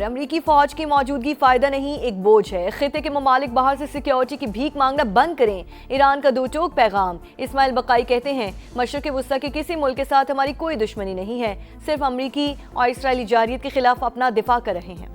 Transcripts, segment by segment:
अमरीकी फौज की मौजूदगी फायदा नहीं, एक बोझ है। खिते के ममालिक बाहर से सिक्योरिटी की भीख मांगना बंद करें। ईरान का दो टोक पैगाम। इस्माइल बकाई कहते हैं, मशरिक़ वस्ता के किसी मुल्क के साथ हमारी कोई दुश्मनी नहीं है, सिर्फ अमरीकी और इसराइली जारियत के खिलाफ अपना दिफा कर रहे हैं।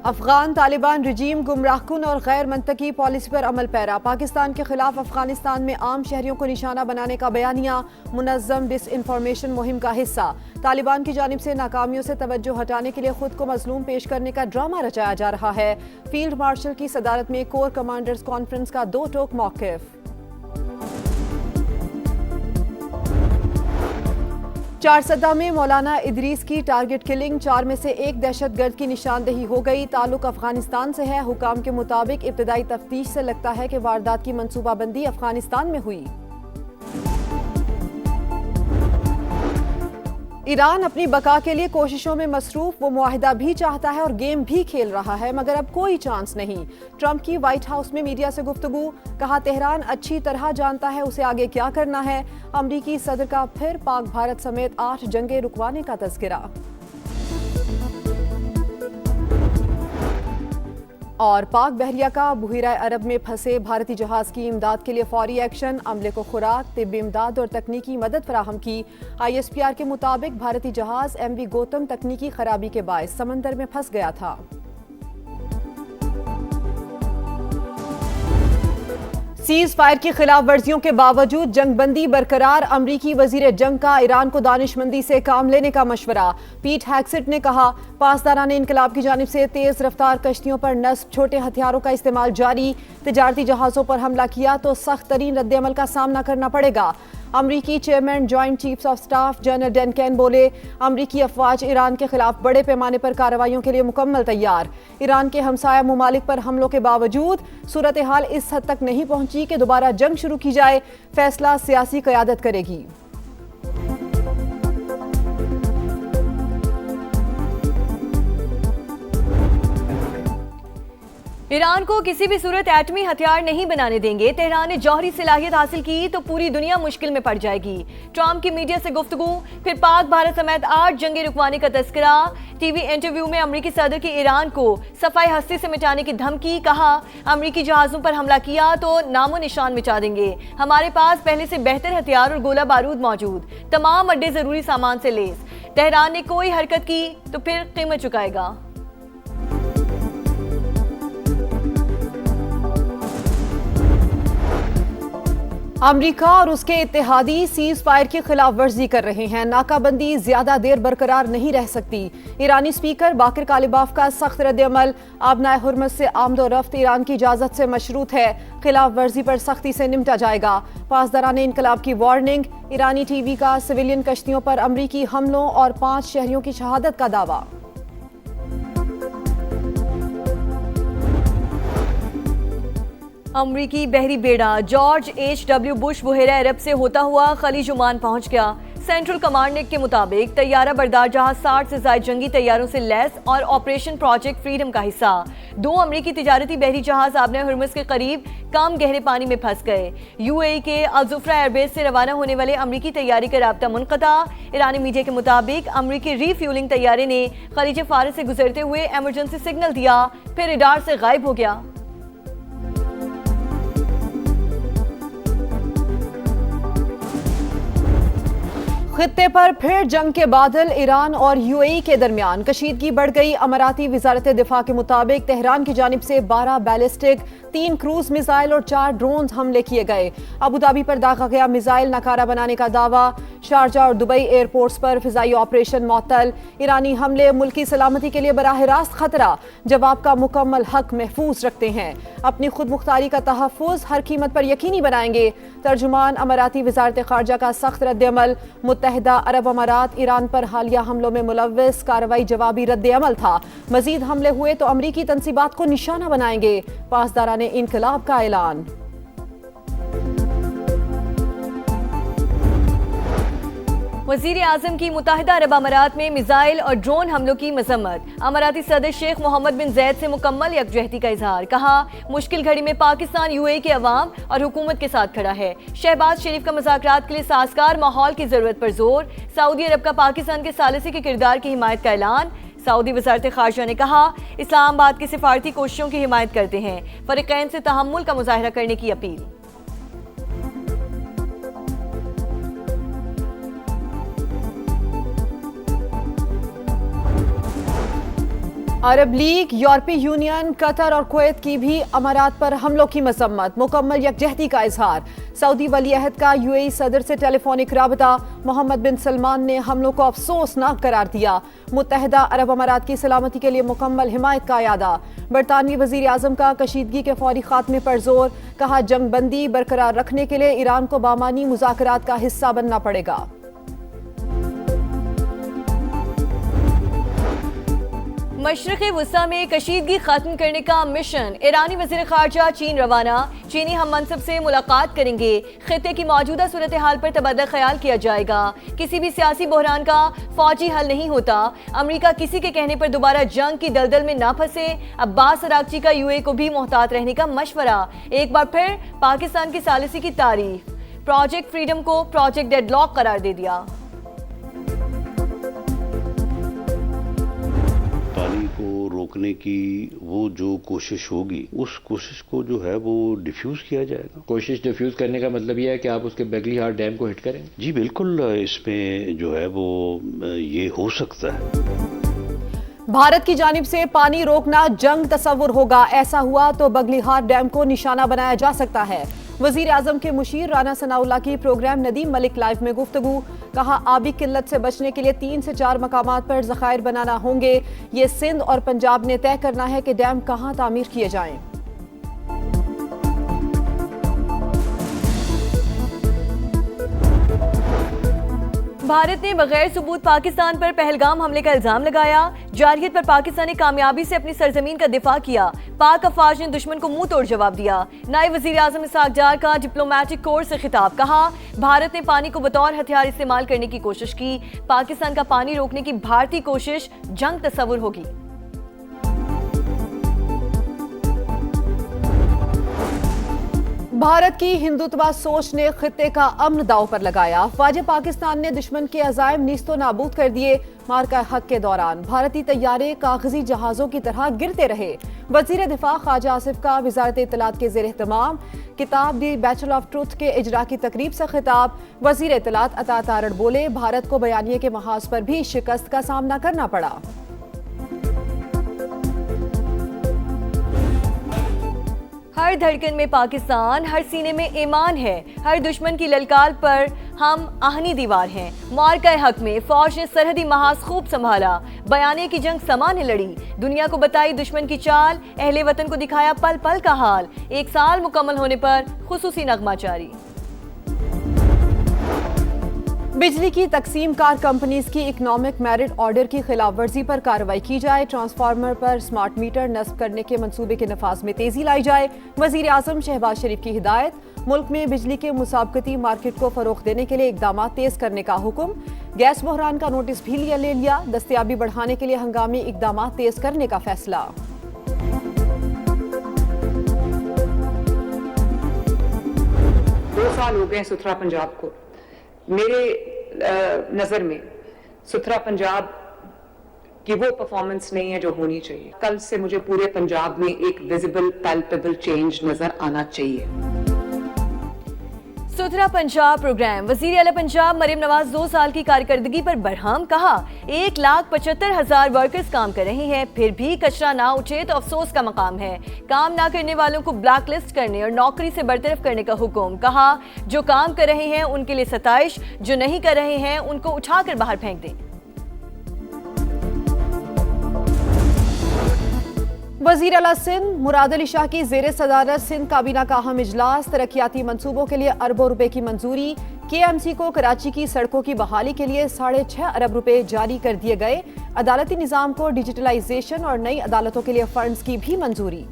अफगान तालिबान रजीम गुमराहकुन और गैर मंतकी पॉलिसी पर अमल पैरा। पाकिस्तान के खिलाफ अफगानिस्तान में आम शहरियों को निशाना बनाने का बयानिया मुनज़्ज़म डिसइंफॉर्मेशन मुहिम का हिस्सा। तालिबान की जानिब से नाकामियों से तवज्जो हटाने के लिए खुद को मजलूम पेश करने का ड्रामा रचाया जा रहा है। फील्ड मार्शल की सदारत में कोर कमांडर्स कॉन्फ्रेंस का दो टोक मौक़िफ़। चारसदा में मौलाना इदरीस की टारगेट किलिंग, 4 में से एक दहशतगर्द की निशानदेही हो गई। ताल्लुक अफगानिस्तान से है। हुकाम के मुताबिक इब्तदाई तफ्तीश से लगता है कि वारदात की मंसूबाबंदी अफगानिस्तान में हुई। ईरान अपनी बका के लिए कोशिशों में मसरूफ। वो मुआहिदा भी चाहता है और गेम भी खेल रहा है, मगर अब कोई चांस नहीं। ट्रंप की व्हाइट हाउस में मीडिया से गुफ्तगू। कहा, तेहरान अच्छी तरह जानता है उसे आगे क्या करना है। अमरीकी सदर का फिर पाक भारत समेत 8 जंगें रुकवाने का तज़किरा। और पाक बहरिया का बुहिरा अरब में फंसे भारतीय जहाज की इमदाद के लिए फौरी एक्शन। अमले को खुराक, तिब्बी इमदाद और तकनीकी मदद फराहम की। ISPR के मुताबिक भारतीय जहाज MV गौतम तकनीकी खराबी के बायस समंदर में फंस गया था। सीज फायर की खिलाफ वर्जियों के बावजूद जंगबंदी बरकरार। अमरीकी वजीर जंग का ईरान को दानिशमंदी से काम लेने का मशवरा। पीट हैक्सेट ने कहा, पासदारान इनकलाब की जानिब से तेज रफ्तार कश्तियों पर नस्ब, छोटे हथियारों का इस्तेमाल जारी। तिजारती जहाज़ों पर हमला किया तो सख्त तरीन रद्द-ए-अमल का सामना करना पड़ेगा। अमरीकी chairman joint chiefs of staff general Duncan बोले, अमरीकी अफवाज ईरान के खिलाफ बड़े पैमाने पर कार्रवाइयों के लिए मुकम्मल तैयार। ईरान के हमसाया ममालिक पर हमलों के बावजूद सूरत हाल इस हद तक नहीं पहुंची कि दोबारा जंग शुरू की जाए। फैसला सियासी क़यादत करेगी। ईरान को किसी भी सूरत एटमी हथियार नहीं बनाने देंगे। तेहरान ने जौहरी सलाहियत हासिल की तो पूरी दुनिया मुश्किल में पड़ जाएगी। ट्रंप की मीडिया से गुफ्तगू। फिर पाक भारत समेत 8 जंगें रुकवाने का तज़किरा। टीवी इंटरव्यू में अमरीकी सदर की ईरान को सफाई हस्ती से मिटाने की धमकी। कहा, अमरीकी जहाज़ों पर हमला किया तो नामो निशान मिटा देंगे। हमारे पास पहले से बेहतर हथियार और गोला बारूद मौजूद। तमाम अड्डे जरूरी सामान से लेस। तेहरान ने कोई हरकत की तो फिर कीमत चुकाएगा। अमरीका और उसके इत्तेहादी सीज फायर की खिलाफ वर्जी कर रहे हैं। नाकाबंदी ज्यादा देर बरकरार नहीं रह सकती। ईरानी स्पीकर बाकिर कालिबाफ का सख्त रद्द-ए-अमल। आबनाए हुर्मुज़ से आमदोरफ्त ईरान की इजाजत से मशरूत है। खिलाफ वर्जी पर सख्ती से निपटा जाएगा। पासदारान इनकलाब की वार्निंग। ईरानी टीवी का सिविलियन कश्तियों पर अमरीकी हमलों और 5 शहरियों की शहादत का दावा। अमरीकी बहरी बेड़ा जॉर्ज H.W. बुश बुहिरा अरब से होता हुआ खलीज ओमान पहुंच गया। सेंट्रल कमांड के मुताबिक तैयारा बरदार जहाज 60 से ज्यादा जंगी तैयारों से लैस और ऑपरेशन प्रोजेक्ट फ्रीडम का हिस्सा। 2 अमरीकी तिजारती बहरी जहाज आबने हुर्मुज़ के करीब कम गहरे पानी में फंस गए। UAE के अल-जुफ्रा एयरबेस से रवाना होने वाले अमरीकी तैयारी का राब्ता मुनक़ता। ईरानी मीडिया के मुताबिक अमरीकी रीफ्यूलिंग तैयारे ने खलीज फारस से गुजरते हुए इमरजेंसी सिग्नल दिया, फिर रडार से गायब हो गया। खित्ते पर फिर जंग के बादल। ईरान और UAE के दरमियान कशीदगी बढ़ गई। अमाराती वजारत दिफा के मुताबिक तेहरान की जानिब से 12 बैलिस्टिक, 3 क्रूज मिसाइल और 4 ड्रोन हमले किए गए। अबू धाबी पर दागा गया मिसाइल नकारा बनाने का दावा। शारजा और दुबई एयरपोर्ट्स पर फिजाई ऑपरेशन मअतल। ईरानी हमले मुल्की सलामती के लिए बराह रास्त खतरा। जवाब का मुकम्मल हक महफूज रखते हैं। अपनी खुद मुख्तारी का तहफ़्फ़ुज़ हर कीमत पर यकीनी बनाएंगे। तर्जुमान अमाराती वजारत खारजा का सख्त रद्द-ए-अमल। मुत्तहिदा अरब अमारात ईरान पर हालिया हमलों में मुलव्वस। कार्रवाई जवाबी रद्द-ए-अमल था। मजीद हमले हुए तो अमरीकी तंसीबात को निशाना बनाएंगे। पासदारान इनकलाब का ऐलान। वजीर आजम की मुत्तहिदा अरब अमारात में मिसाइल और ड्रोन हमलों की मजम्मत। अमाराती सदर शेख मोहम्मद बिन जैद से मुकम्मल यकजहती का इजहार। कहा, मुश्किल घड़ी में पाकिस्तान यूएई के अवाम और हुकूमत के साथ खड़ा है। शहबाज शरीफ का मुज़ाकरात के लिए साजगार माहौल की जरूरत पर जोर। सऊदी अरब का पाकिस्तान के सालिसी के किरदार की हिमायत का ऐलान। सऊदी वज़ारत ख़ारजा ने कहा, इस्लामाबाद की सिफारती कोशिशों की हिमायत करते हैं। फ़रीक़ैन से तहम्मुल का मुज़ाहरा करने की अपील। अरब लीग, यूरोपीय यूनियन, कतर और कुवैत की भी अमारात पर हमलों की मजम्मत। मुकम्मल यकजहती का इजहार। सऊदी वली अहद का यूएई सदर से टेलीफोनिक राबता। मोहम्मद बिन सलमान ने हमलों को अफसोसनाक करार दिया। मुत्तहिदा अरब अमारात की सलामती के लिए मुकम्मल हिमायत का यादा। बरतानवी वजीर आजम का कशीदगी के फौरी खात्मे पर जोर। कहा, जंग बंदी बरकरार रखने के लिए ईरान को बामानी मुज़ाकरात का हिस्सा बनना पड़ेगा। मशरिक़ वस्ता में कशीदगी खत्म करने का मिशन। ईरानी वज़ीर ख़ारजा चीन रवाना। चीनी हम मनसब से मुलाकात करेंगे। खित्ते की मौजूदा सूरत हाल पर तबादला ख्याल किया जाएगा। किसी भी सियासी बहरान का फौजी हल नहीं होता। अमरीका किसी के कहने पर दोबारा जंग की दलदल में ना फंसे। अब्बास अरागची का यूएई को भी मोहतात रहने का मशवरा। एक बार फिर पाकिस्तान की सालिसी की तारीफ। प्रोजेक्ट फ्रीडम को प्रोजेक्ट डेडलॉक करार दे दिया। पानी को रोकने की वो जो कोशिश होगी, उस कोशिश को जो है वो डिफ्यूज किया जाएगा। कोशिश डिफ्यूज करने का मतलब यह है कि आप उसके बेगली हार्ट डैम को हिट करेंगे। जी बिल्कुल, इसमें जो है वो ये हो सकता है। भारत की जानिब से पानी रोकना जंग तस्वुर होगा। ऐसा हुआ तो बगलीहार डैम को निशाना बनाया जा सकता है। वजीर आजम के मुशीर राना सनाउल्लाह की प्रोग्राम नदीम मलिक लाइव में गुफ्तगू। कहा, आबी किल्लत से बचने के लिए 3 से 4 मकामात पर ज़खायर बनाना होंगे। ये सिंध और पंजाब ने तय करना है कि डैम कहाँ तामीर किए जाएं। भारत ने बगैर सबूत पाकिस्तान पर पहलगाम हमले का इल्जाम लगाया। जारहियत पर पाकिस्तान ने कामयाबी से अपनी सरजमीन का दिफा किया। पाक अफवाज ने दुश्मन को मुंह तोड़ जवाब दिया। नायब वजीर आजम इसहाक डार का डिप्लोमेटिक कोर से खिताब। कहा, भारत ने पानी को बतौर हथियार इस्तेमाल करने की कोशिश की। पाकिस्तान का पानी रोकने की भारतीय कोशिश जंग तस्वुर होगी। भारत की हिंदुत्वा सोच ने खित्ते का अमन दाव पर लगाया। अफवाज पाकिस्तान ने दुश्मन के अज़ाइम नीस्तो नाबूद कर दिए। मार्का हक के दौरान भारतीय तैयारे कागजी जहाजों की तरह गिरते रहे। वजीर दिफा ख्वाजा आसिफ का वजारत इत्तलात के ज़ेर एहतमाम किताब दी बैचलर ऑफ ट्रुथ के इजरा की तकरीब से खिताब। वजीर इत्तलात अता तारड़ बोले, भारत को बयानिए के महाज पर भी शिकस्त का सामना करना पड़ा। हर धड़कन में पाकिस्तान, हर सीने में ईमान है। हर दुश्मन की ललकार पर हम आहनी दीवार हैं। मार्का हक में फौज ने सरहदी महाज खूब संभाला। बयाने की जंग समा ने लड़ी। दुनिया को बताई दुश्मन की चाल। अहले वतन को दिखाया पल पल का हाल। 1 साल मुकम्मल होने पर खुसूसी नगमा जारी। बिजली की तकसीम कार कंपनीज की इकोनॉमिक मेरिट ऑर्डर की खिलाफ वर्जी पर कार्रवाई की जाए। ट्रांसफार्मर पर स्मार्ट मीटर नस्ब करने के मंसूबे के नफाज में तेजी लाई जाए। वजीर आजम शहबाज शरीफ की हिदायत। मुल्क में बिजली के मुसाबकती मार्केट को फरोग देने के लिए इकदाम तेज करने का हुक्म। गैस बहरान का नोटिस भी ले लिया। दस्तयाबी बढ़ाने के लिए हंगामी इकदाम तेज करने का फैसला। 2 साल हो गए सुथरा पंजाब को। मेरे नजर में सुथरा पंजाब की वो परफॉर्मेंस नहीं है जो होनी चाहिए। कल से मुझे पूरे पंजाब में एक विजिबल पैल्पेबल चेंज नजर आना चाहिए। सुथरा पंजाब प्रोग्राम। वजीर आला पंजाब मरियम नवाज 2 साल की कारकर्दगी पर बरहम। कहा, 1,75,000 वर्कर्स काम कर रहे हैं, फिर भी कचरा ना उठे तो अफसोस का मकाम है। काम ना करने वालों को ब्लैक लिस्ट करने और नौकरी से बरतरफ करने का हुक्म। कहा, जो काम कर रहे हैं उनके लिए सताइश, जो नहीं कर रहे हैं उनको उठाकर बाहर फेंक दें। वजीर आला सिंध मुराद अली शाह की जेर सदारत सिंध काबीना का अहम इजलास। तरक्याती मंसूबों के लिए अरबों रुपए की मंजूरी। KMC को कराची की सड़कों की बहाली के लिए 6.5 अरब रुपए जारी कर दिए गए। अदालती निज़ाम को डिजिटलाइजेशन और नई अदालतों के लिए फंड्स की भी मंजूरी।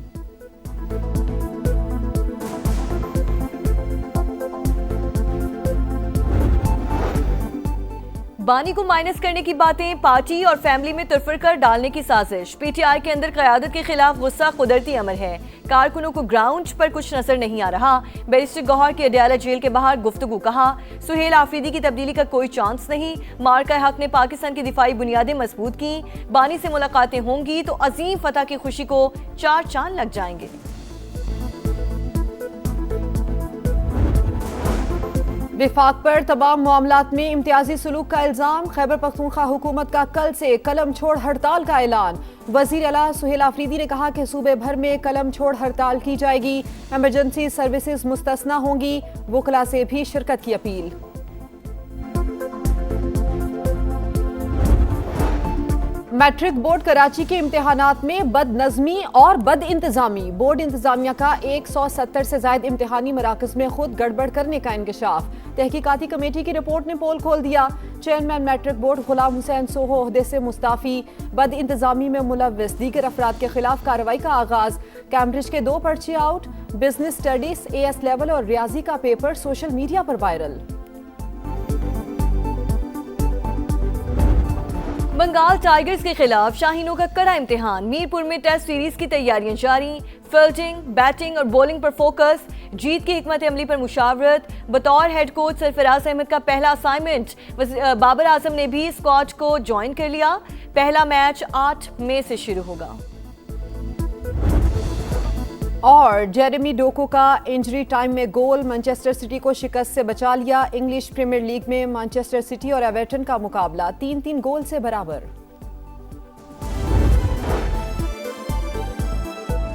बानी को माइनस करने की बातें, पार्टी और फैमिली में तुरफरकर डालने की साजिश। पीटीआई के अंदर क़यादत के खिलाफ गुस्सा कुदरती अमर है। कारकुनों को ग्राउंड पर कुछ नजर नहीं आ रहा। बैरिस्टर गौहर की अडयाला जेल के बाहर गुफ्तगू। कहा सुहेल आफरीदी की तब्दीली का कोई चांस नहीं। मार्का हक ने पाकिस्तान की दिफाई बुनियादें मजबूत की। बानी से मुलाकातें होंगी तो अजीम फतह की खुशी को 4 चांद लग जाएंगे। विफाक पर तमाम मामलात में इम्तियाजी सलूक का इल्जाम। खैबर पख्तूनख्वा हुकूमत का कल से कलम छोड़ हड़ताल का ऐलान। वजीर आला सुहेल आफरीदी ने कहा कि सूबे भर में कलम छोड़ हड़ताल की जाएगी। एमरजेंसी सर्विसेज मुस्तस्ना होंगी। वकला से भी शिरकत की अपील। मैट्रिक बोर्ड कराची के इम्तिहानात में बदनज़मी और बद इंतजामी। बोर्ड इंतजामिया का 170 से ज्यादा इम्तिहानी मराकज में खुद गड़बड़ करने का इंकशाफ। तहकीकाती कमेटी की रिपोर्ट ने पोल खोल दिया। Chairman matric board Ghulam Hussain Soho ओहदे से मुस्ताफी। बद इंतजामी में मुलव्विस दीगर अफराद के खिलाफ कार्रवाई का आगाज। कैम्ब्रिज के 2 पर्चे out. Business studies AS level और रियाजी का पेपर सोशल मीडिया पर वायरल। बंगाल टाइगर्स के खिलाफ शाहीनों का कड़ा इम्तिहान। मीरपुर में टेस्ट सीरीज की तैयारियां जारी। फील्डिंग, बैटिंग और बॉलिंग पर फोकस। जीत की हिकमत अमली पर मुशावरत। बतौर हेड कोच सरफराज अहमद का पहला असाइनमेंट। बाबर आजम ने भी स्क्वाड को ज्वाइन कर लिया। पहला मैच 8 मई से शुरू होगा। और जेरेमी डोको का इंजरी टाइम में गोल। मैनचेस्टर सिटी को शिकस्त से बचा लिया। इंग्लिश प्रीमियर लीग में मैनचेस्टर सिटी और एवर्टन का मुकाबला 3-3 गोल से बराबर।